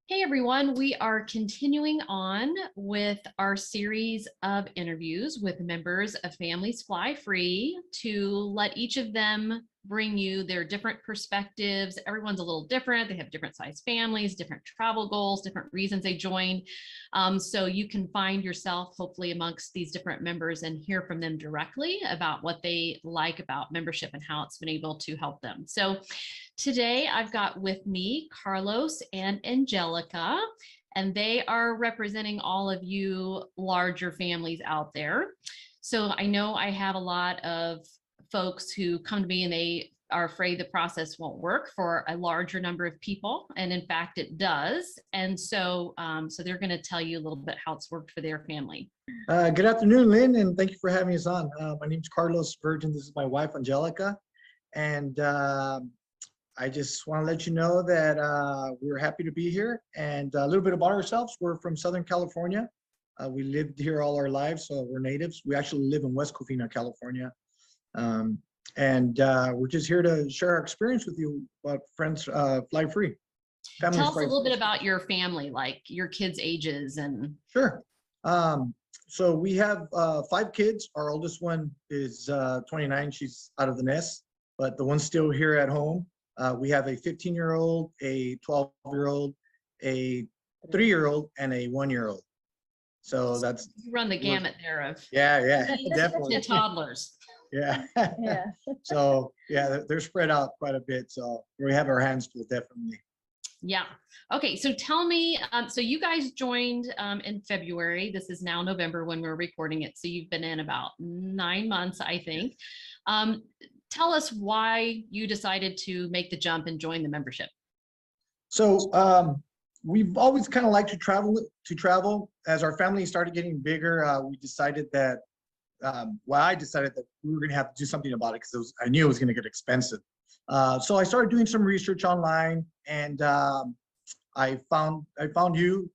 Hey everyone, we are continuing on with our series of interviews with members of Families Fly Free to let each of them bring you their different perspectives. Everyone's a little different. They have different size families, different travel goals, different reasons they joined. So you can find yourself hopefully amongst these different members and hear from them directly about what they like about membership and how it's been able to help them. So today I've got with me Carlos and Angelica, and they are representing all of you larger families out there. So I know I have a lot of folks who come to me and they are afraid the process won't work for a larger number of people. And in fact, it does. And so, they're going to tell you a little bit how it's worked for their family. Good afternoon, Lynn, and thank you for having us on. My name is Carlos Virgin. This is my wife, Angelica. And I just want to let you know that we're happy to be here. And a little bit about ourselves. We're from Southern California. We lived here all our lives, so we're natives. We actually live in West Covina, California. We're just here to share our experience with you about Friends Fly Free. Tell us a little bit about your family, like your kids' ages and. Sure. So we have 5 kids. Our oldest one is 29. She's out of the nest, but the one's still here at home. We have a 15-year-old, a 12-year-old, a 3-year-old, and a 1-year-old. So that's you run the gamut there of definitely toddlers. Yeah. So yeah, they're spread out quite a bit. So we have our hands full, definitely. Yeah. Okay. So tell me, so you guys joined in February. This is now November when we're recording it. So you've been in about 9 months, I think. Tell us why you decided to make the jump and join the membership. So we've always kind of liked to travel. As our family started getting bigger, we decided that, I decided that we were going to have to do something about it because I knew it was going to get expensive. So I started doing some research online, and I found you.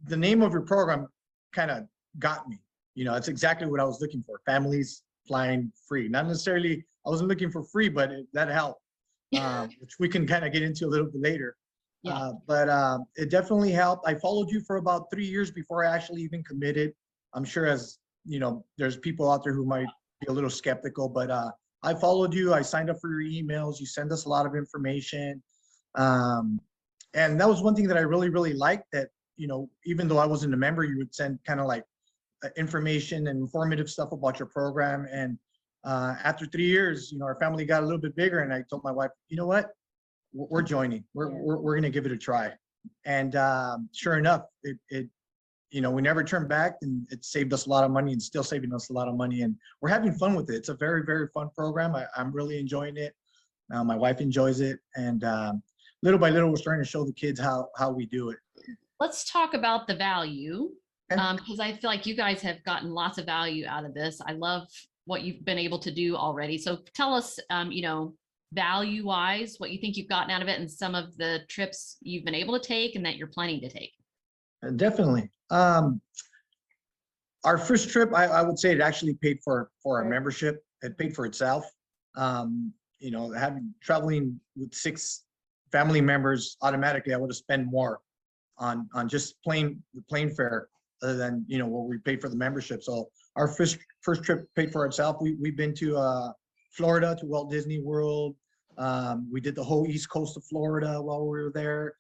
The name of your program kind of got me. You know, it's exactly what I was looking for. Families Flying Free. Not necessarily, I wasn't looking for free, but that helped, which we can kind of get into a little bit later. Yeah. But it definitely helped. I followed you for about 3 years before I actually even committed. I'm sure, as you know, there's people out there who might be a little skeptical, but I followed you. I signed up for your emails. You send us a lot of information. And that was one thing that I really, really liked, that, you know, even though I wasn't a member, you would send kind of like information and informative stuff about your program. And after 3 years, you know, our family got a little bit bigger, and I told my wife, you know what, we're joining. We're going to give it a try. And sure enough, it you know, we never turned back, and it saved us a lot of money and still saving us a lot of money. And we're having fun with it. It's a very, very fun program. I'm really enjoying it. My wife enjoys it. And little by little, we're starting to show the kids how we do it. Let's talk about the value, because I feel like you guys have gotten lots of value out of this. I love what you've been able to do already. So tell us, you know, value wise, what you think you've gotten out of it and some of the trips you've been able to take and that you're planning to take. Definitely. Our first trip, I would say it actually paid for our membership. It paid for itself. You know, traveling with 6 family members, automatically I would have spent more on just the plane fare other than, you know, what we paid for the membership. So our first trip paid for itself. We've been to Florida, to Walt Disney World. We did the whole East Coast of Florida while we were there.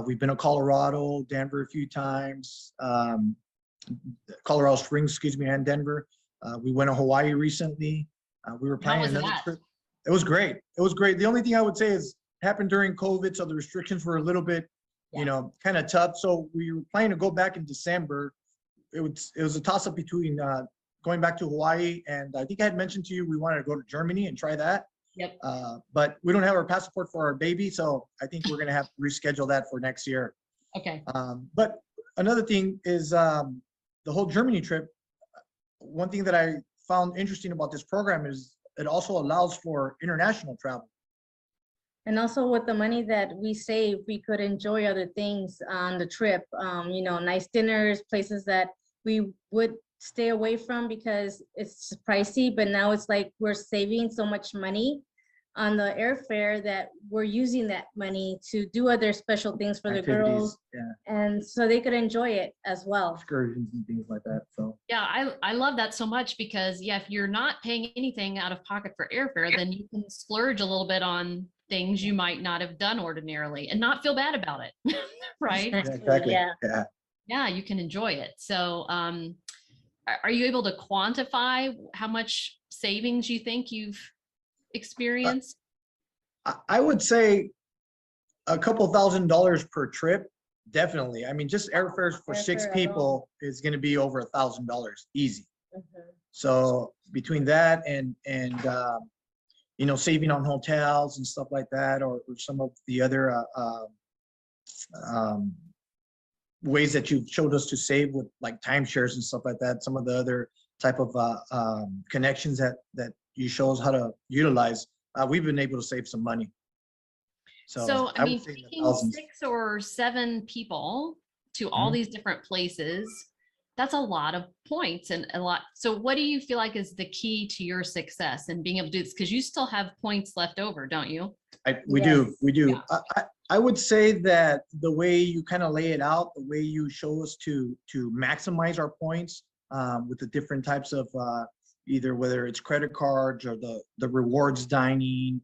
We've been to Colorado, Denver a few times, Colorado Springs, excuse me, and Denver. We went to Hawaii recently. We were planning another trip. It was great. It was great. The only thing I would say is it happened during COVID, so the restrictions were a little bit, you know, kind of tough. So we were planning to go back in December. It was a toss-up between going back to Hawaii, and I think I had mentioned to you we wanted to go to Germany and try that. Yep. But we don't have our passport for our baby, so I think we're going to have to reschedule that for next year. Okay. But another thing is the whole Germany trip. One thing that I found interesting about this program is it also allows for international travel. And also with the money that we save, we could enjoy other things on the trip. You know, nice dinners, places that we would stay away from because it's pricey, but now it's like we're saving so much money on the airfare that we're using that money to do other special things for the girls, and so they could enjoy it as well. Excursions and things like that. So Yeah, I love that so much because yeah, if you're not paying anything out of pocket for airfare, then you can splurge a little bit on things you might not have done ordinarily and not feel bad about it. Right? yeah, exactly. Yeah. Yeah, you can enjoy it. So are you able to quantify how much savings you think you've experienced? I would say a couple $1,000s per trip. Definitely. I mean, just airfares for 6 Airfare people is going to be over $1,000 easy. Mhm. So between that and you know, saving on hotels and stuff like that, or some of the other um, ways that you've showed us to save with like timeshares and stuff like that, some of the other type of connections that you show us how to utilize, we've been able to save some money. So, I would mean, say in the taking thousands. 6 or 7 people to all Mhm. these different places, that's a lot of points and a lot. So what do you feel like is the key to your success and being able to do this? Because you still have points left over, don't you? We do, Yes. we do. Yeah. I would say that the way you kind of lay it out, the way you show us to maximize our points with the different types of either whether it's credit cards or the rewards dining,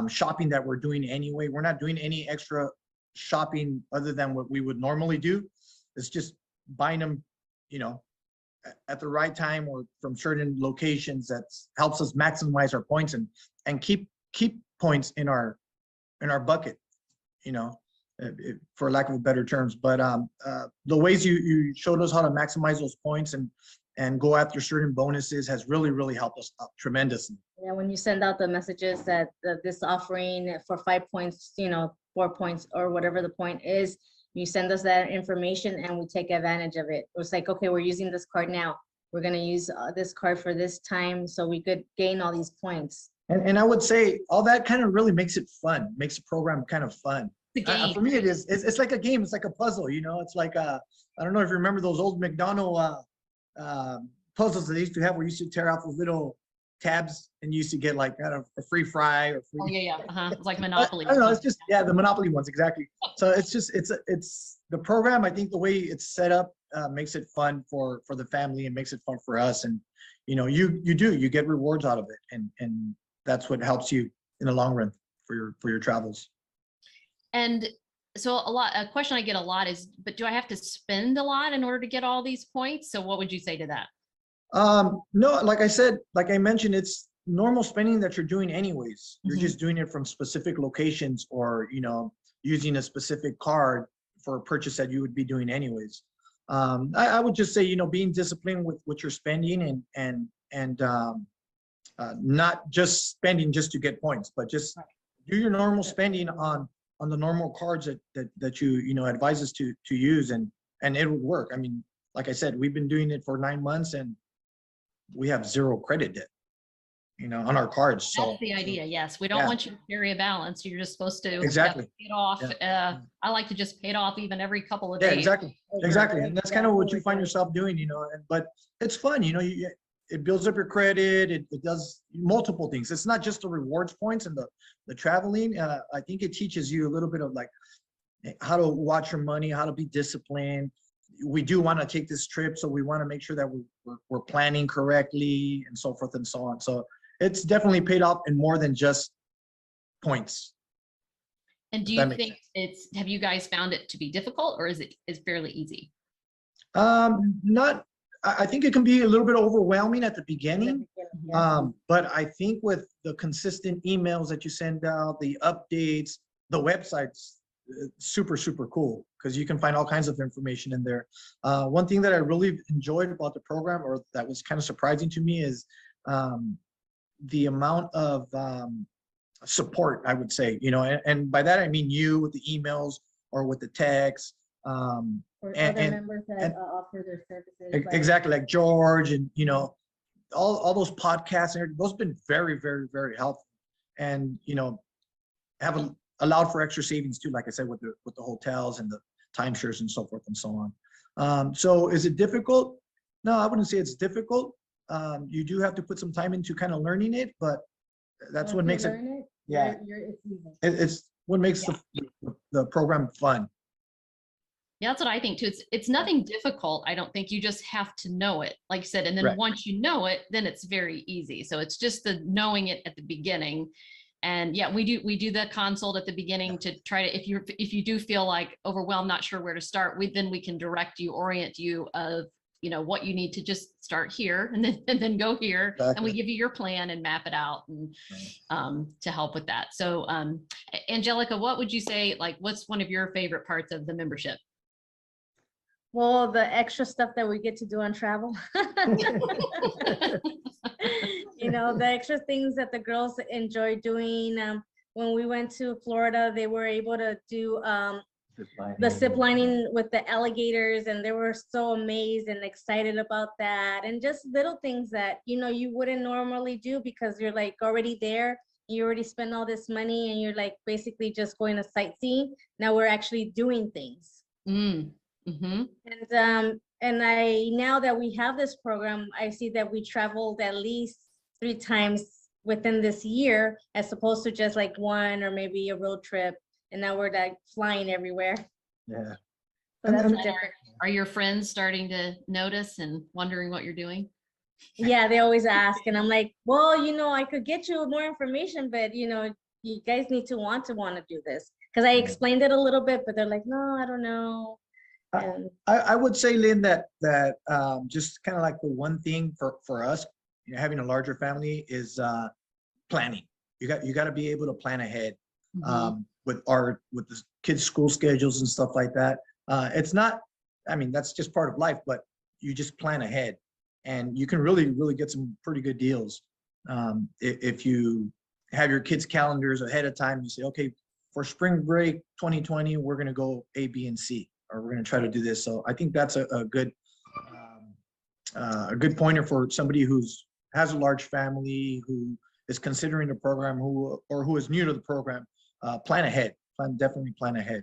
shopping that we're doing anyway. We're not doing any extra shopping other than what we would normally do. It's just buying them, you know, at the right time or from certain locations that helps us maximize our points and keep points in our bucket, you know, for lack of better terms. But the ways you showed us how to maximize those points and go after certain bonuses has really helped us tremendously. Yeah, when you send out the messages that this offering for 5 points, you know, 4 points or whatever the point is, you send us that information and we take advantage of it. It's like, okay, we're using this card now. We're going to use this card for this time so we could gain all these points. And I would say all that kind of really makes it fun, makes the program kind of fun. The game. For me, it is. It's like a game. It's like a puzzle. You know, it's like I don't know if you remember those old McDonald's puzzles that they used to have, where you used to tear off those little tabs and you used to get like a free fry or free. Oh yeah. It's like Monopoly. I don't know. It's just the Monopoly ones exactly. So it's just it's the program. I think the way it's set up makes it fun for the family and makes it fun for us. And you know, you get rewards out of it, and that's what helps you in the long run for your travels. And so a question I get a lot is, but do I have to spend a lot in order to get all these points? So what would you say to that? No, like I said, like I mentioned, it's normal spending that you're doing anyways. You're Mhm. just doing it from specific locations or, you know, using a specific card for a purchase that you would be doing anyways. I would just say, you know, being disciplined with what you're spending and not just spending just to get points, but just do your normal spending on the normal cards that you know advise us to use, and it would work. I mean, like I said, we've been doing it for 9 months and we have 0 credit debt, you know, on our cards. So That's the idea. Yes. We don't want you to carry a balance. You're just supposed to Exactly. pay it off. I like to just pay it off even every couple of days. exactly. And that's kind of what you find yourself doing, you know, but it's fun, you know, it builds up your credit. It does multiple things. It's not just the rewards points and the traveling. I think it teaches you a little bit of like how to watch your money, how to be disciplined. We do want to take this trip, so we want to make sure that we're planning correctly and so forth and so on. So it's definitely paid off in more than just points. And do you think have you guys found it to be difficult, or is fairly easy? Not, I think it can be a little bit overwhelming at the beginning. But I think with the consistent emails that you send out, the updates, the website's super cool because you can find all kinds of information in there. One thing that I really enjoyed about the program, or that was kind of surprising to me, is the amount of support, I would say, you know, and by that I mean you with the emails or with the texts. Or other members that offer their services. Exactly, like George and, you know, all those podcasts and those have been very helpful, and you know, have allowed for extra savings too, like I said, with the hotels and the timeshares and so forth and so on. So is it difficult? No, I wouldn't say it's difficult. You do have to put some time into kind of learning it, but that's what makes it. Yeah. It's easy. It's what makes the program fun. Yeah, that's what I think too. It's nothing difficult. I don't think. You just have to know it, like you said. And then Right. once you know it, then it's very easy. So it's just the knowing it at the beginning. And yeah, we do the consult at the beginning to try to, if you do feel like overwhelmed, not sure where to start, then we can direct you, orient you of, what you need to just start here and then go here. Exactly. And we give you your plan and map it out and to help with that. So Angelica, what would you say, like, what's one of your favorite parts of the membership? Well, the extra stuff that we get to do on travel. The extra things that the girls enjoy doing. When we went to Florida, they were able to do the zip lining with the alligators, and they were so amazed and excited about that. And just little things that, you wouldn't normally do because you're like already there. You already spent all this money and you're like basically just going to sightsee. Now we're actually doing things. Mm-hmm. And now that we have this program, I see that we traveled at least 3 times within this year, as opposed to just like one or maybe a road trip. And now we're like flying everywhere. Yeah. So that's different. Are your friends starting to notice and wondering what you're doing? Yeah, they always ask, and I'm like, well, I could get you more information, but you guys need to want to do this, because I explained it a little bit, but they're like, no, I don't know. I would say, Lynn, that just kind of like the one thing for us, having a larger family is planning. You got to be able to plan ahead with the kids' school schedules and stuff like that. It's not, that's just part of life, but you just plan ahead, and you can really get some pretty good deals. If you have your kids' calendars ahead of time, you say, okay, for spring break 2020, we're going to go A, B, and C. Or we're going to try to do this. So I think that's a good pointer for somebody has a large family, who is considering the program, who is new to the program. Plan ahead. Definitely plan ahead.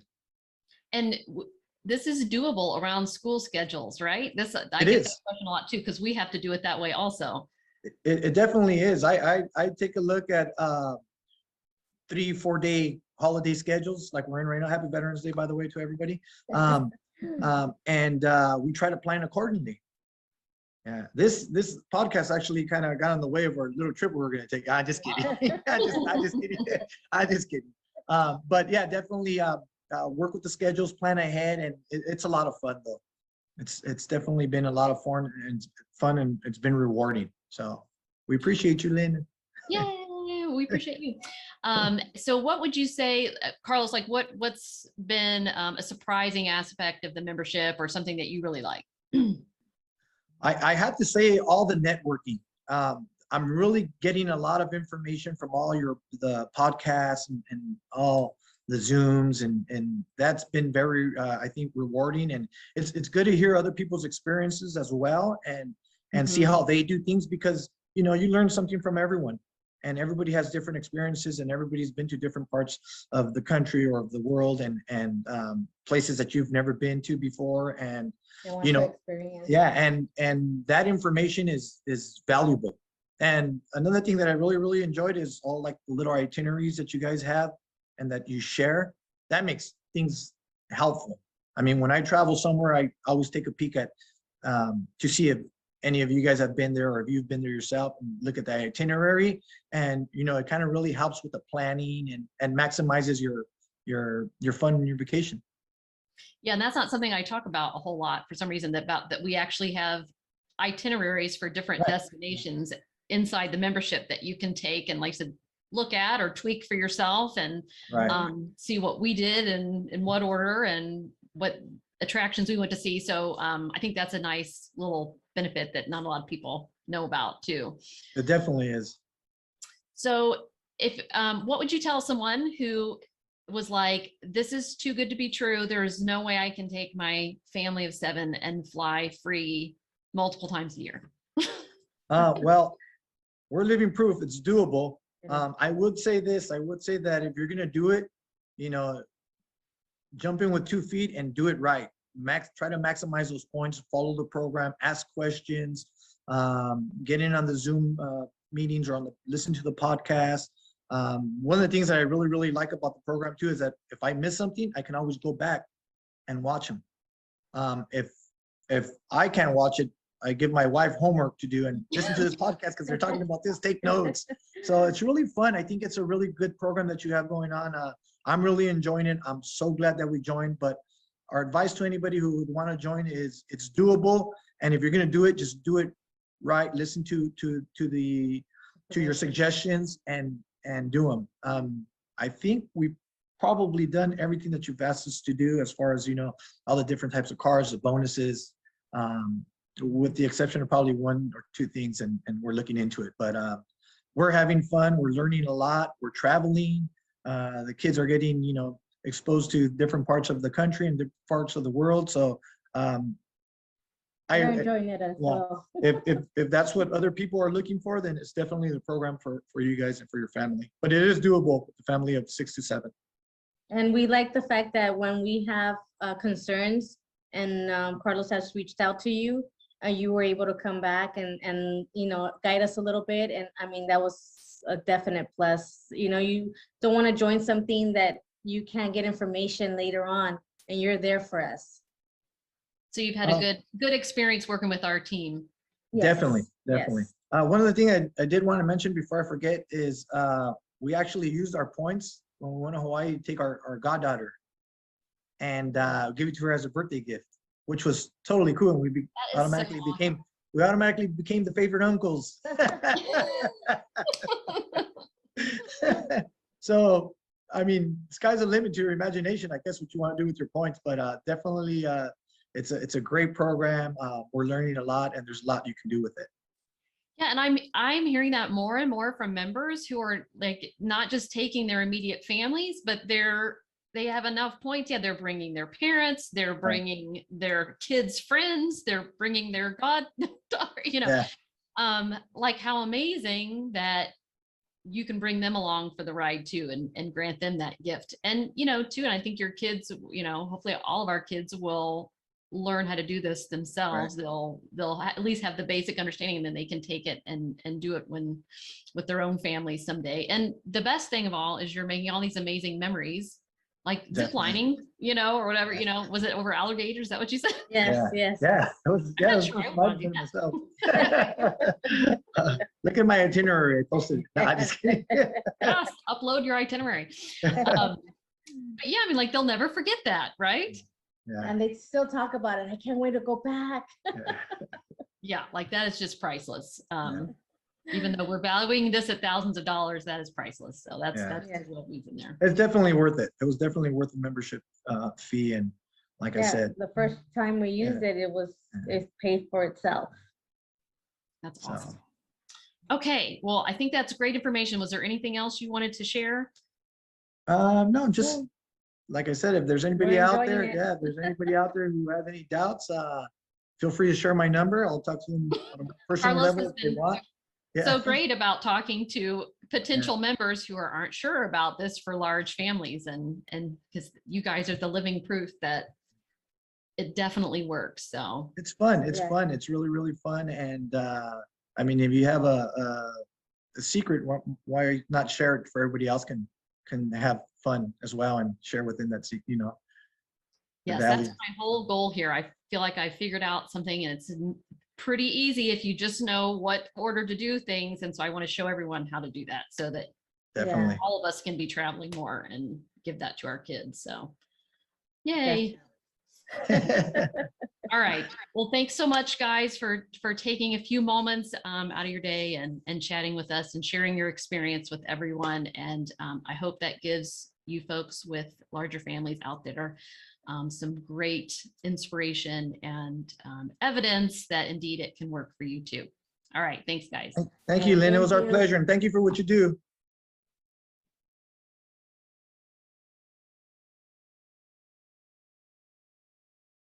And this is doable around school schedules, right? I get that question a lot too, because we have to do it that way also. It definitely is. I take a look at 3-4 day holiday schedules like we're in right now. Happy Veterans Day, by the way, to everybody. And we try to plan accordingly. Yeah, this podcast actually kind of got in the way of our little trip we were going to take. I'm just kidding. I just kidding. But yeah, definitely work with the schedules, plan ahead, and it's a lot of fun though. It's definitely been a lot of fun and it's been rewarding. So we appreciate you, Lynn. Yay, we appreciate you. So what would you say, Carlos, like what's been a surprising aspect of the membership or something that you really like? I have to say all the networking. I'm really getting a lot of information from all the podcasts and all the Zooms, and that's been very, I think, rewarding. And it's good to hear other people's experiences as well, and see how they do things, because, you learn something from everyone. And everybody has different experiences, and everybody's been to different parts of the country or of the world, and places that you've never been to before. And, and that information is valuable. And another thing that I really enjoyed is all like the little itineraries that you guys have and that you share. That makes things helpful. When I travel somewhere, I always take a peek at to see if any of you guys have been there, or if you've been there yourself, and look at the itinerary. And it kind of really helps with the planning and maximizes your fun and your vacation. Yeah, and that's not something I talk about a whole lot for some reason, that we actually have itineraries for different destinations inside the membership that you can take and, like I said, look at or tweak for yourself, and see what we did and in what order and what attractions we went to see. So I think that's a nice little benefit that not a lot of people know about too. It definitely is. So if what would you tell someone who was like, this is too good to be true, there's no way I can take my family of 7 and fly free multiple times a year? Well, we're living proof it's doable. I would say this. I would say that if you're going to do it, jump in with 2 feet and do it right. Try to maximize those points, follow the program, ask questions, get in on the Zoom meetings, or listen to the podcast, One of the things that I really, really like about the program too is that if I miss something, I can always go back and watch them. If I can't watch it, I give my wife homework to do and listen to this podcast because they're talking about this, take notes. So it's really fun. I think it's a really good program that you have going on. I'm really enjoying it. I'm so glad that we joined, but our advice to anybody who would want to join is it's doable. And if you're going to do it, just do it right. Listen to your suggestions and do them. I think we've probably done everything that you've asked us to do as far as, all the different types of cars, the bonuses, with the exception of probably one or two things, and we're looking into it. But we're having fun. We're learning a lot. We're traveling. The kids are getting, exposed to different parts of the country and different parts of the world. So I'm enjoying it as well. If that's what other people are looking for, then it's definitely the program for you guys and for your family. But it is doable with the family of 6 to 7. And we like the fact that when we have concerns and Carlos has reached out to you, you were able to come back and guide us a little bit. And I mean, that was a definite plus. You don't want to join something that you can't get information later on, and you're there for us. So you've had a good experience working with our team. Yes. Definitely. Yes. One of the things I did want to mention before I forget is we actually used our points when we went to Hawaii to take our goddaughter and give it to her as a birthday gift, which was totally cool. And we automatically became the favorite uncles. So, I mean, sky's the limit to your imagination. I guess what you want to do with your points, but definitely it's a great program. We're learning a lot, and there's a lot you can do with it. Yeah, and I'm hearing that more and more from members who are like not just taking their immediate families, but they have enough points. Yeah, they're bringing their parents, they're bringing their kids' friends, they're bringing their goddaughter. Like how amazing that you can bring them along for the ride too, and grant them that gift. And too, and I think your kids, hopefully all of our kids will learn how to do this themselves. Right. They'll at least have the basic understanding, and then they can take it and do it with their own families someday. And the best thing of all is you're making all these amazing memories, like zip lining, or whatever. Was it over alligators? Is that what you said? Yes. Yeah. It was fun for myself. Look at my itinerary. I posted. No, I'm just kidding. Yes, upload your itinerary. But yeah, I mean, like they'll never forget that, right? Yeah. And they still talk about it. I can't wait to go back. Yeah, like that is just priceless. Even though we're valuing this at thousands of dollars, that is priceless. So that's what we've been there. It's definitely worth it. It was definitely worth the membership fee. And like I said, the first time we used it paid for itself. That's awesome. Okay, well, I think that's great information. Was there anything else you wanted to share? No, just like I said, if there's anybody out there, if there's anybody out there who have any doubts, feel free to share my number. I'll talk to them on a personal level if they want. So great about talking to potential members who aren't sure about this for large families, and because you guys are the living proof that it definitely works. So it's fun. It's fun. It's really, really fun. And I mean, if you have a secret, why not share it for everybody else can have fun as well and share within that, Yes, that's my whole goal here. I feel like I figured out something, and it's pretty easy if you just know what order to do things. And so I want to show everyone how to do that so that all of us can be traveling more and give that to our kids. So yay. All right. Well, thanks so much, guys, for taking a few moments out of your day and chatting with us and sharing your experience with everyone. And I hope that gives you folks with larger families out there some great inspiration and evidence that indeed it can work for you too. All right. Thanks, guys. Thank you, Lynn. It was our pleasure. And thank you for what you do.